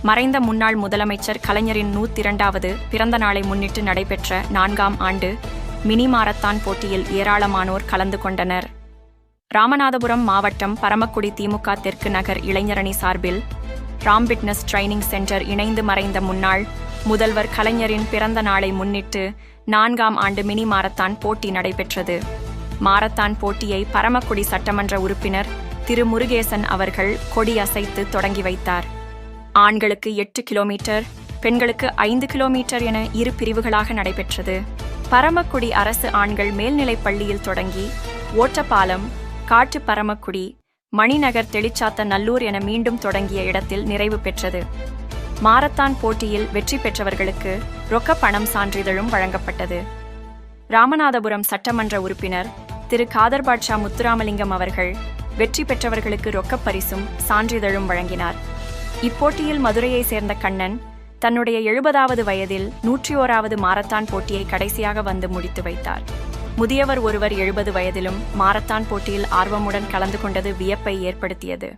மறைந்த முன்னாள் முதலமைச்சர் கலைஞரின் 102வது பிறந்த நாளை முன்னிட்டு நடைபெற்ற 4ஆம் ஆண்டு மினி மாரத்தான் போட்டியில் ஏராளமானோர் கலந்து கொண்டனர். ராமநாதபுரம் மாவட்டம் பரமக்குடி திமுக தெற்கு நகர் இளைஞரணி சார்பில் ராம் பிட்னஸ் ட்ரைனிங் சென்டர் இணைந்து மறைந்த முன்னாள் முதல்வர் கலைஞரின் பிறந்த நாளை முன்னிட்டு 4ஆம் ஆண்டு மினி மாரத்தான் போட்டி நடைபெற்றது. மாரத்தான் போட்டியை பரமக்குடி சட்டமன்ற உறுப்பினர் திரு முருகேசன் அவர்கள் கொடி அசைத்து தொடங்கி வைத்தார். ஆண்களுக்கு 8 கிலோமீட்டர், பெண்களுக்கு 5 கிலோமீட்டர் என 2 பிரிவுகளாக நடைபெற்றது. பரமக்குடி அரசு ஆண்கள் மேல்நிலைப் பள்ளியில் தொடங்கி ஓட்டப்பாலம், காட்டு பரமக்குடி, மணிநகர், தெளிச்சாத்த நல்லூர் என மீண்டும் தொடங்கிய இடத்தில் நிறைவு பெற்றது. மாரத்தான் போட்டியில் வெற்றி பெற்றவர்களுக்கு ரொக்க பணம் சான்றிதழும் வழங்கப்பட்டது. ராமநாதபுரம் சட்டமன்ற உறுப்பினர் திரு காதர் பாட்ஷா முத்துராமலிங்கம் அவர்கள் வெற்றி பெற்றவர்களுக்கு ரொக்கப் பரிசும் சான்றிதழும் வழங்கினார். இப்போட்டியில் மதுரையை சேர்ந்த கண்ணன் தன்னுடைய 70வது வயதில் 101வது மாரத்தான் போட்டியை கடைசியாக வந்து முடித்து வைத்தார். முதியவர் ஒருவர் 70 வயதிலும் மாரத்தான் போட்டியில் ஆர்வமுடன் கலந்து கொண்டது வியப்பை ஏற்படுத்தியது.